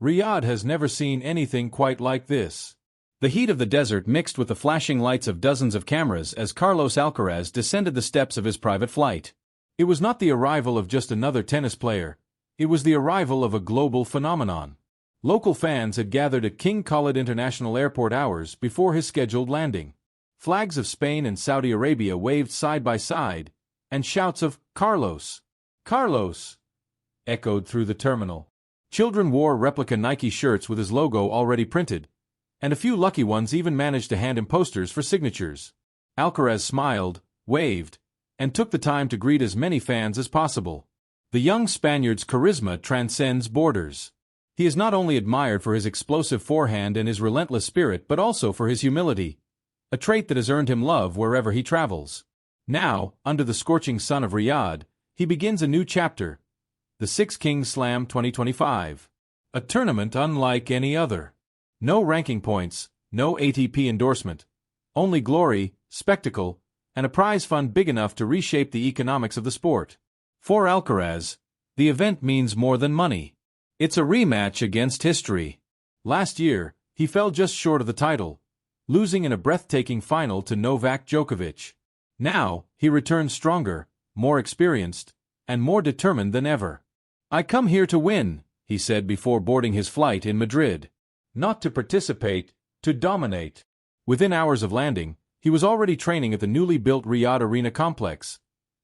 Riyadh has never seen anything quite like this. The heat of the desert mixed with the flashing lights of dozens of cameras as Carlos Alcaraz descended the steps of his private flight. It was not the arrival of just another tennis player. It was the arrival of a global phenomenon. Local fans had gathered at King Khalid International Airport hours before his scheduled landing. Flags of Spain and Saudi Arabia waved side by side, and shouts of "Carlos! Carlos!" echoed through the terminal. Children wore replica Nike shirts with his logo already printed, and a few lucky ones even managed to hand him posters for signatures. Alcaraz smiled, waved, and took the time to greet as many fans as possible. The young Spaniard's charisma transcends borders. He is not only admired for his explosive forehand and his relentless spirit but also for his humility, a trait that has earned him love wherever he travels. Now, under the scorching sun of Riyadh, he begins a new chapter, the Six Kings Slam 2025. A tournament unlike any other. No ranking points, no ATP endorsement. Only glory, spectacle, and a prize fund big enough to reshape the economics of the sport. For Alcaraz, the event means more than money. It's a rematch against history. Last year, he fell just short of the title, losing in a breathtaking final to Novak Djokovic. Now, he returns stronger, more experienced, and more determined than ever. "I come here to win," he said before boarding his flight in Madrid. Not to participate, to dominate. Within hours of landing, he was already training at the newly built Riyadh Arena complex,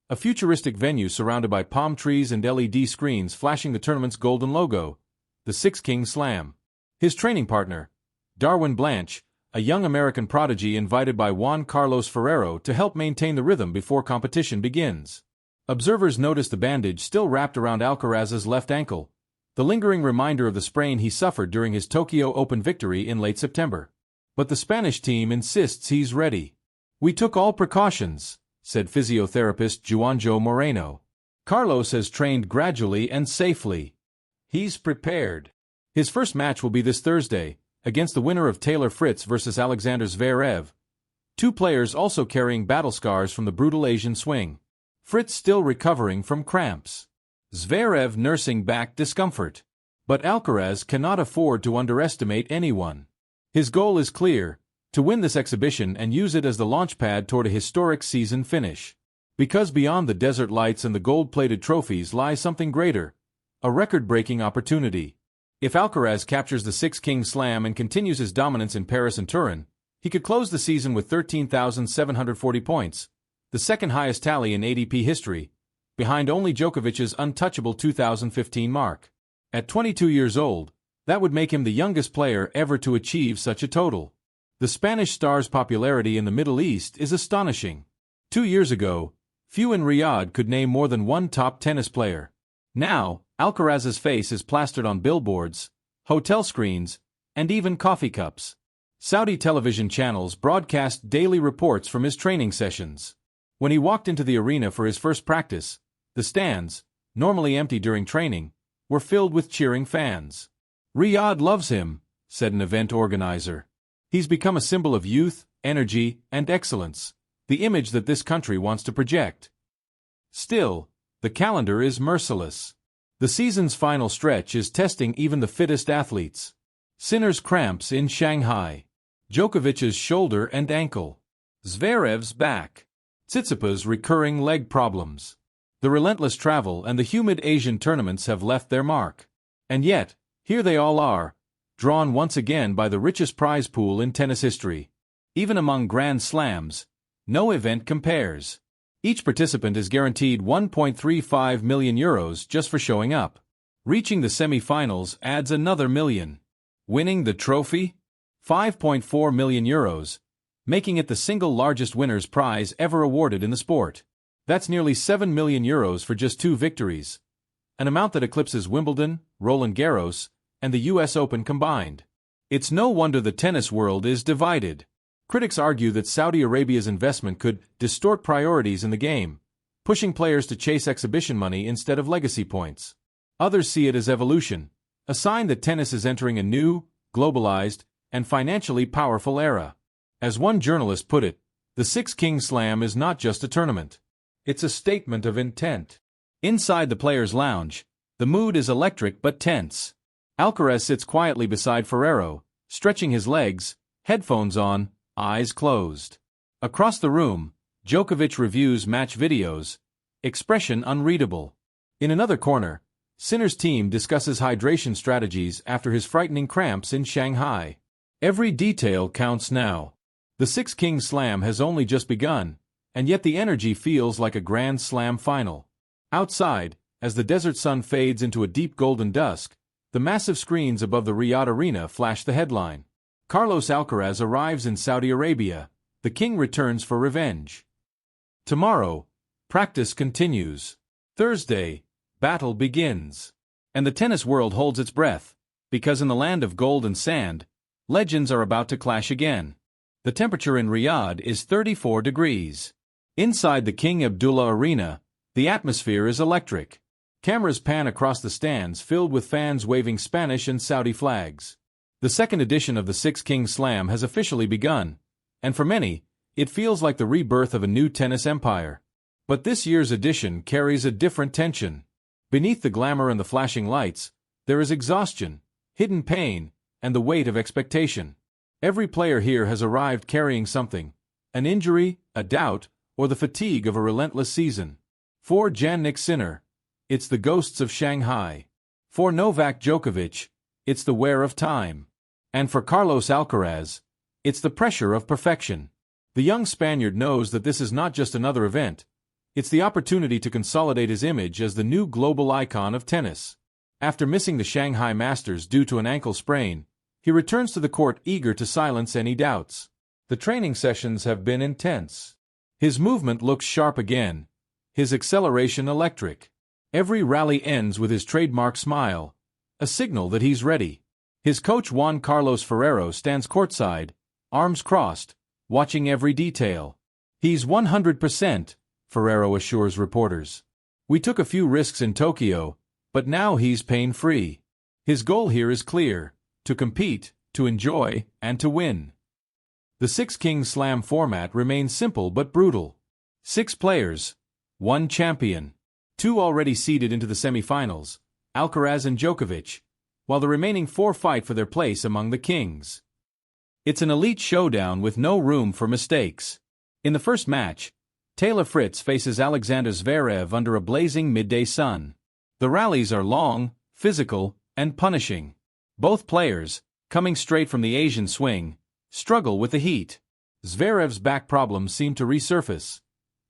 a futuristic venue surrounded by palm trees and LED screens flashing the tournament's golden logo, the Six Kings Slam. His training partner, Darwin Blanche, a young American prodigy invited by Juan Carlos Ferrero to help maintain the rhythm before competition begins. Observers noticed the bandage still wrapped around Alcaraz's left ankle, the lingering reminder of the sprain he suffered during his Tokyo Open victory in late September. But the Spanish team insists he's ready. "We took all precautions," said physiotherapist Juanjo Moreno. "Carlos has trained gradually and safely. He's prepared." His first match will be this Thursday, against the winner of Taylor Fritz versus Alexander Zverev, two players also carrying battle scars from the brutal Asian swing. Fritz still recovering from cramps. Zverev nursing back discomfort. But Alcaraz cannot afford to underestimate anyone. His goal is clear, to win this exhibition and use it as the launchpad toward a historic season finish. Because beyond the desert lights and the gold-plated trophies lies something greater, a record-breaking opportunity. If Alcaraz captures the Six Kings Slam and continues his dominance in Paris and Turin, he could close the season with 13,740 points, the second highest tally in ATP history, behind only Djokovic's untouchable 2015 mark. At 22 years old, that would make him the youngest player ever to achieve such a total. The Spanish star's popularity in the Middle East is astonishing. 2 years ago, few in Riyadh could name more than one top tennis player. Now, Alcaraz's face is plastered on billboards, hotel screens, and even coffee cups. Saudi television channels broadcast daily reports from his training sessions. When he walked into the arena for his first practice, the stands, normally empty during training, were filled with cheering fans. "Riyadh loves him," said an event organizer. "He's become a symbol of youth, energy, and excellence, the image that this country wants to project." Still, the calendar is merciless. The season's final stretch is testing even the fittest athletes. Sinner's cramps in Shanghai. Djokovic's shoulder and ankle. Zverev's back. Tsitsipas' recurring leg problems. The relentless travel and the humid Asian tournaments have left their mark. And yet, here they all are, drawn once again by the richest prize pool in tennis history. Even among Grand Slams, no event compares. Each participant is guaranteed €1.35 million just for showing up. Reaching the semi-finals adds another million. Winning the trophy? €5.4 million, making it the single largest winner's prize ever awarded in the sport. That's nearly €7 million for just 2 victories, an amount that eclipses Wimbledon, Roland Garros, and the US Open combined. It's no wonder the tennis world is divided. Critics argue that Saudi Arabia's investment could distort priorities in the game, pushing players to chase exhibition money instead of legacy points. Others see it as evolution, a sign that tennis is entering a new, globalized, and financially powerful era. As one journalist put it, the Six Kings Slam is not just a tournament. It's a statement of intent. Inside the players' lounge, the mood is electric but tense. Alcaraz sits quietly beside Ferrero, stretching his legs, headphones on, eyes closed. Across the room, Djokovic reviews match videos, expression unreadable. In another corner, Sinner's team discusses hydration strategies after his frightening cramps in Shanghai. Every detail counts now. The Six Kings Slam has only just begun, and yet the energy feels like a Grand Slam final. Outside, as the desert sun fades into a deep golden dusk, the massive screens above the Riyadh arena flash the headline. Carlos Alcaraz arrives in Saudi Arabia. The king returns for revenge. Tomorrow, practice continues. Thursday, battle begins. And the tennis world holds its breath, because in the land of gold and sand, legends are about to clash again. The temperature in Riyadh is 34 degrees. Inside the King Abdullah Arena, the atmosphere is electric. Cameras pan across the stands filled with fans waving Spanish and Saudi flags. The second edition of the Six Kings Slam has officially begun, and for many, it feels like the rebirth of a new tennis empire. But this year's edition carries a different tension. Beneath the glamour and the flashing lights, there is exhaustion, hidden pain, and the weight of expectation. Every player here has arrived carrying something: an injury, a doubt, or the fatigue of a relentless season. For Jannik Sinner, it's the ghosts of Shanghai. For Novak Djokovic, it's the wear of time. And for Carlos Alcaraz, it's the pressure of perfection. The young Spaniard knows that this is not just another event. It's the opportunity to consolidate his image as the new global icon of tennis. After missing the Shanghai Masters due to an ankle sprain, he returns to the court eager to silence any doubts. The training sessions have been intense. His movement looks sharp again, his acceleration electric. Every rally ends with his trademark smile, a signal that he's ready. His coach Juan Carlos Ferrero stands courtside, arms crossed, watching every detail. He's 100%, Ferrero assures reporters. We took a few risks in Tokyo, but now he's pain-free. His goal here is clear: to compete, to enjoy, and to win. The Six Kings Slam format remains simple but brutal. 6 players, 1 champion. 2 already seeded into the semifinals, Alcaraz and Djokovic, while the remaining 4 fight for their place among the kings. It's an elite showdown with no room for mistakes. In the first match, Fritz faces Alexander Zverev under a blazing midday sun. The rallies are long, physical, and punishing. Both players, coming straight from the Asian swing, struggle with the heat. Zverev's back problems seem to resurface.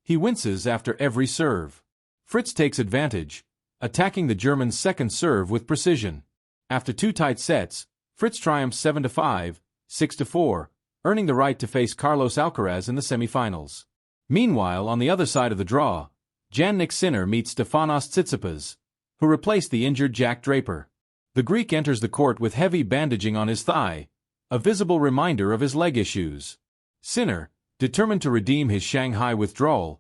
He winces after every serve. Fritz takes advantage, attacking the German's second serve with precision. After 2 tight sets, Fritz triumphs 7-5, 6-4, earning the right to face Carlos Alcaraz in the semifinals. Meanwhile, on the other side of the draw, Jannik Sinner meets Stefanos Tsitsipas, who replaced the injured Jack Draper. The Greek enters the court with heavy bandaging on his thigh, a visible reminder of his leg issues. Sinner, determined to redeem his Shanghai withdrawal,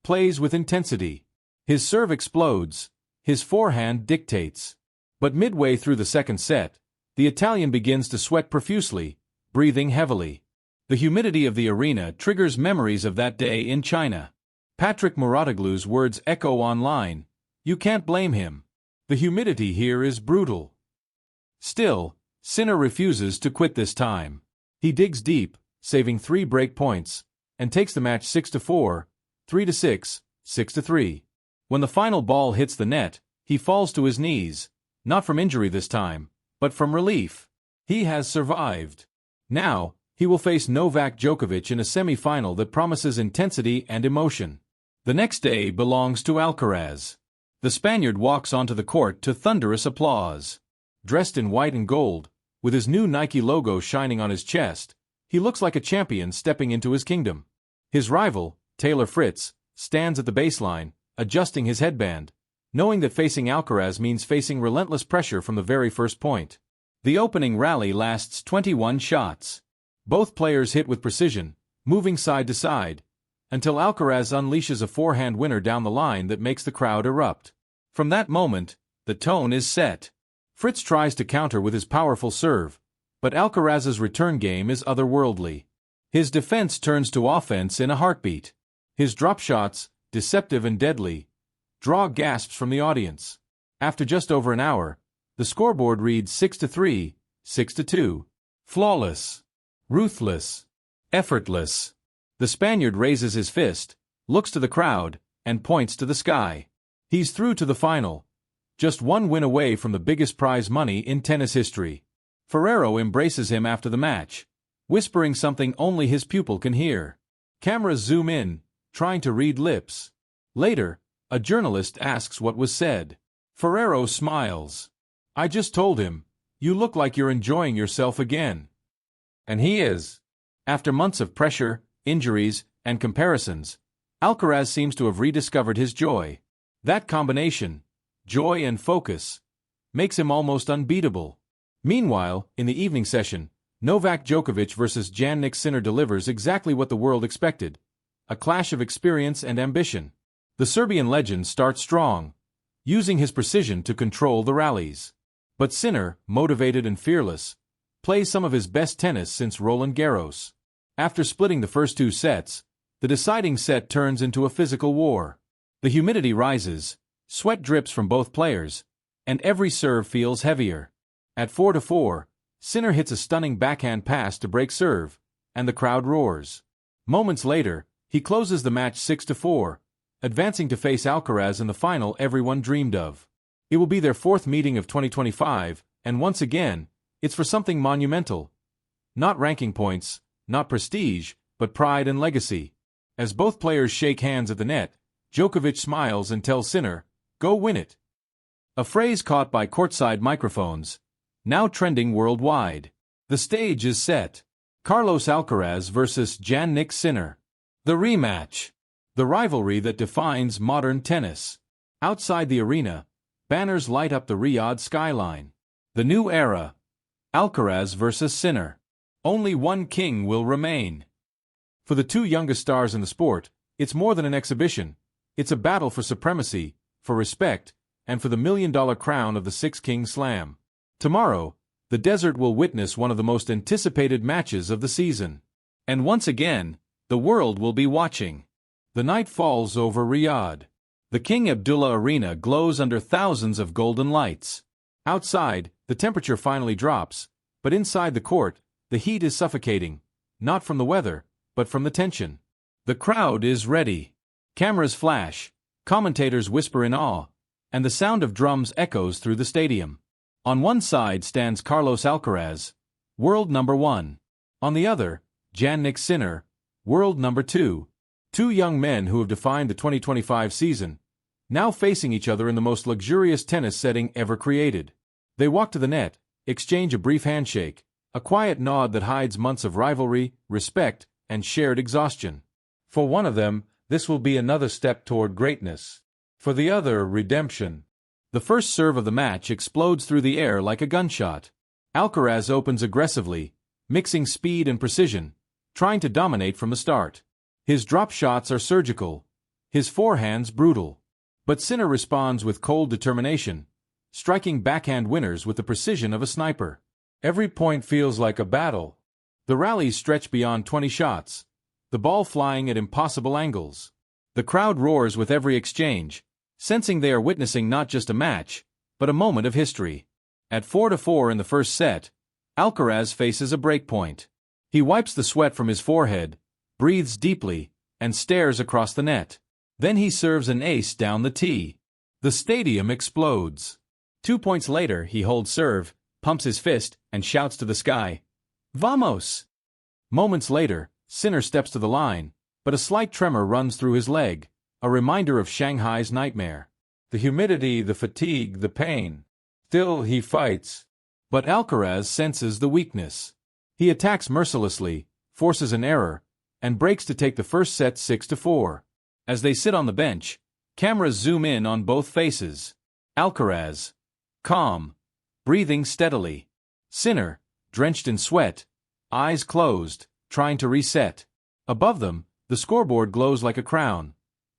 plays with intensity. His serve explodes, his forehand dictates. But midway through the second set, the Italian begins to sweat profusely, breathing heavily. The humidity of the arena triggers memories of that day in China. Patrick Mouratoglou's words echo online: "You can't blame him. The humidity here is brutal." Still, Sinner refuses to quit this time. He digs deep, saving 3 break points, and takes the match 6-4, 3-6, 6-3. When the final ball hits the net, he falls to his knees, not from injury this time, but from relief. He has survived. Now, he will face Novak Djokovic in a semi-final that promises intensity and emotion. The next day belongs to Alcaraz. The Spaniard walks onto the court to thunderous applause. Dressed in white and gold, with his new Nike logo shining on his chest, he looks like a champion stepping into his kingdom. His rival, Fritz, stands at the baseline, adjusting his headband, knowing that facing Alcaraz means facing relentless pressure from the very first point. The opening rally lasts 21 shots. Both players hit with precision, moving side to side, until Alcaraz unleashes a forehand winner down the line that makes the crowd erupt. From that moment, the tone is set. Fritz tries to counter with his powerful serve, but Alcaraz's return game is otherworldly. His defense turns to offense in a heartbeat. His drop shots, deceptive and deadly, draw gasps from the audience. After just over an hour, The scoreboard reads 6-3, 6-2. Flawless. Ruthless. Effortless. The Spaniard raises his fist, looks to the crowd, and points to the sky. He's through to the final. Just one win away from the biggest prize money in tennis history. Ferrero embraces him after the match, whispering something only his pupil can hear. Cameras zoom in, trying to read lips. Later, a journalist asks what was said. Ferrero smiles. "I just told him, you look like you're enjoying yourself again." And he is. After months of pressure, injuries, and comparisons, Alcaraz seems to have rediscovered his joy. That combination, joy and focus, makes him almost unbeatable. Meanwhile, in the evening session, Novak Djokovic versus Jannik Sinner delivers exactly what the world expected: a clash of experience and ambition. The Serbian legend starts strong, using his precision to control the rallies. But Sinner, motivated and fearless, plays some of his best tennis since Roland Garros. After splitting the first two sets, the deciding set turns into a physical war. The humidity rises, sweat drips from both players, and every serve feels heavier. At 4-4, Sinner hits a stunning backhand pass to break serve, and the crowd roars. Moments later, he closes the match 6-4, advancing to face Alcaraz in the final everyone dreamed of. It will be their fourth meeting of 2025, and once again, it's for something monumental. Not ranking points, not prestige, but pride and legacy. As both players shake hands at the net, Djokovic smiles and tells Sinner, "Go win it." A phrase caught by courtside microphones, now trending worldwide. The stage is set. Carlos Alcaraz versus Jannik Sinner. The rematch. The rivalry that defines modern tennis. Outside the arena, banners light up the Riyadh skyline. The new era. Alcaraz versus Sinner. Only one king will remain. For the two youngest stars in the sport, it's more than an exhibition. It's a battle for supremacy, for respect, and for the million-dollar crown of the Six Kings Slam. Tomorrow, the desert will witness one of the most anticipated matches of the season. And once again, the world will be watching. The night falls over Riyadh. The King Abdullah Arena glows under thousands of golden lights. Outside, the temperature finally drops, but inside the court, the heat is suffocating, not from the weather, but from the tension. The crowd is ready. Cameras flash, commentators whisper in awe, and the sound of drums echoes through the stadium. On one side stands Carlos Alcaraz, world number 1. On the other, Jannik Sinner, world number 2. Two young men who have defined the 2025 season, now facing each other in the most luxurious tennis setting ever created. They walk to the net, exchange a brief handshake, a quiet nod that hides months of rivalry, respect, and shared exhaustion. For one of them, this will be another step toward greatness. For the other, redemption. The first serve of the match explodes through the air like a gunshot. Alcaraz opens aggressively, mixing speed and precision, trying to dominate from the start. His drop shots are surgical, his forehands brutal. But Sinner responds with cold determination, striking backhand winners with the precision of a sniper. Every point feels like a battle. The rallies stretch beyond 20 shots, the ball flying at impossible angles. The crowd roars with every exchange, sensing they are witnessing not just a match, but a moment of history. At 4-4 in the first set, Alcaraz faces a break point. He wipes the sweat from his forehead, breathes deeply, and stares across the net. Then he serves an ace down the tee. The stadium explodes. 2 points later, he holds serve, pumps his fist, and shouts to the sky, "Vamos!" Moments later, Sinner steps to the line, but a slight tremor runs through his leg, a reminder of Shanghai's nightmare. The humidity, the fatigue, the pain. Still he fights. But Alcaraz senses the weakness. He attacks mercilessly, forces an error, and breaks to take the first set 6-4. As they sit on the bench, cameras zoom in on both faces. Alcaraz, calm, breathing steadily. Sinner, drenched in sweat, eyes closed, trying to reset. Above them, the scoreboard glows like a crown.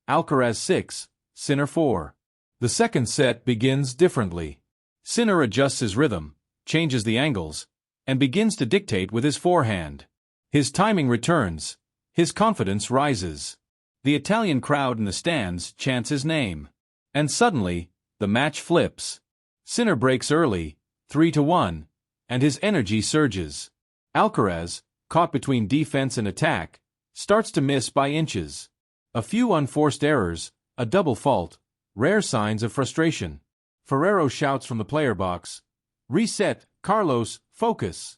Alcaraz 6, Sinner 4. The second set begins differently. Sinner adjusts his rhythm, changes the angles, and begins to dictate with his forehand. His timing returns. His confidence rises. The Italian crowd in the stands chants his name. And suddenly, the match flips. Sinner breaks early, 3-1, and his energy surges. Alcaraz, caught between defense and attack, starts to miss by inches. A few unforced errors, a double fault, rare signs of frustration. Ferrero shouts from the player box, "Reset, Carlos, focus."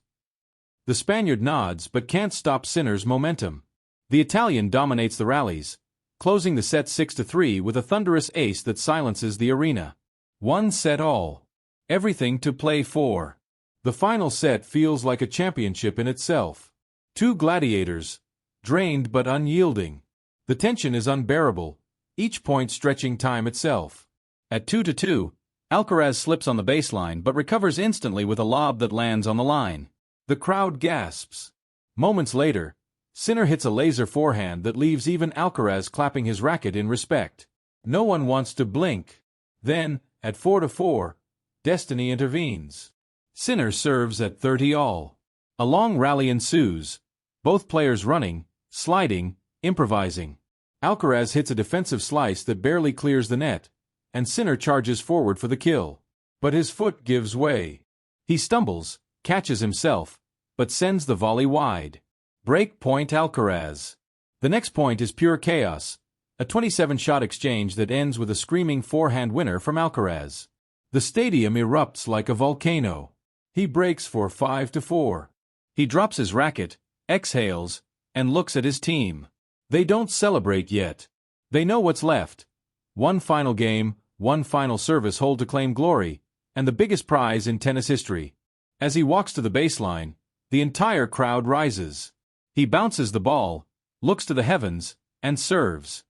The Spaniard nods but can't stop Sinner's momentum. The Italian dominates the rallies, closing the set 6-3 with a thunderous ace that silences the arena. One set all. Everything to play for. The final set feels like a championship in itself. Two gladiators, drained but unyielding. The tension is unbearable, each point stretching time itself. At 2-2, Alcaraz slips on the baseline but recovers instantly with a lob that lands on the line. The crowd gasps. Moments later, Sinner hits a laser forehand that leaves even Alcaraz clapping his racket in respect. No one wants to blink. Then, at 4-4, destiny intervenes. Sinner serves at 30-all. A long rally ensues, both players running, sliding, improvising. Alcaraz hits a defensive slice that barely clears the net, and Sinner charges forward for the kill. But his foot gives way. He stumbles, catches himself, but sends the volley wide. Break point Alcaraz. The next point is pure chaos, a 27-shot exchange that ends with a screaming forehand winner from Alcaraz. The stadium erupts like a volcano. He breaks for 5-4. He drops his racket, exhales, and looks at his team. They don't celebrate yet. They know what's left. One final game, one final service hold to claim glory, and the biggest prize in tennis history. As he walks to the baseline, the entire crowd rises. He bounces the ball, looks to the heavens, and serves.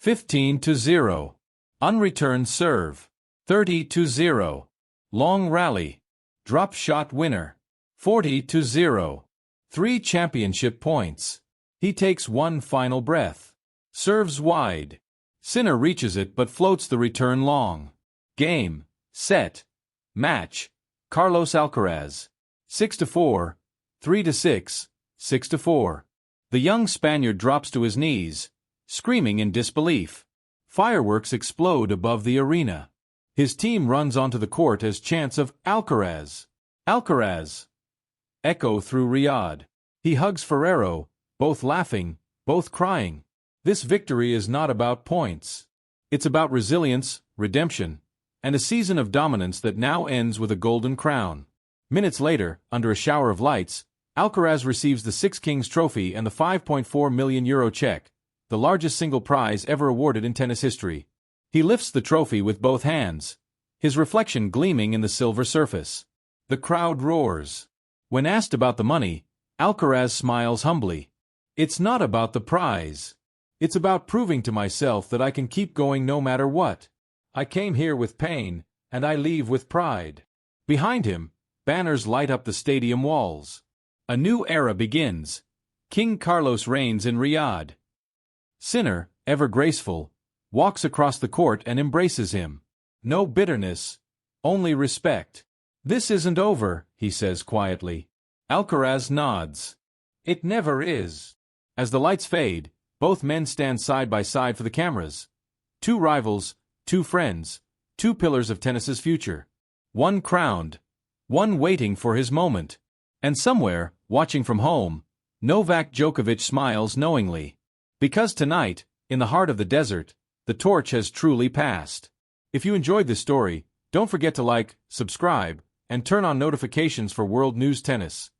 15-0. Unreturned serve. 30-0. Long rally. Drop shot winner. 40-0. 3 championship points. He takes one final breath. Serves wide. Sinner reaches it but floats the return long. Game, set, match. Carlos Alcaraz. 6-4, 3-6, 6-4. The young Spaniard drops to his knees, screaming in disbelief. Fireworks explode above the arena. His team runs onto the court as chants of "Alcaraz! Alcaraz!" echo through Riyadh. He hugs Ferrero, both laughing, both crying. This victory is not about points. It's about resilience, redemption, and a season of dominance that now ends with a golden crown. Minutes later, under a shower of lights, Alcaraz receives the Six Kings Trophy and the €5.4 million check, the largest single prize ever awarded in tennis history. He lifts the trophy with both hands, his reflection gleaming in the silver surface. The crowd roars. When asked about the money, Alcaraz smiles humbly. "It's not about the prize. It's about proving to myself that I can keep going no matter what. I came here with pain, and I leave with pride." Behind him, banners light up the stadium walls. A new era begins. King Carlos reigns in Riyadh. Sinner, ever graceful, walks across the court and embraces him. No bitterness, only respect. "This isn't over," he says quietly. Alcaraz nods. "It never is." As the lights fade, both men stand side by side for the cameras. Two rivals, two friends, two pillars of tennis's future. One crowned, one waiting for his moment. And somewhere, watching from home, Novak Djokovic smiles knowingly. Because tonight, in the heart of the desert, the torch has truly passed. If you enjoyed this story, don't forget to like, subscribe, and turn on notifications for World News Tennis,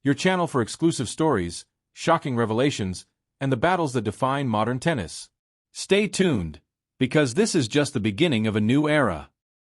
your channel for exclusive stories, shocking revelations, and the battles that define modern tennis. Stay tuned, because this is just the beginning of a new era.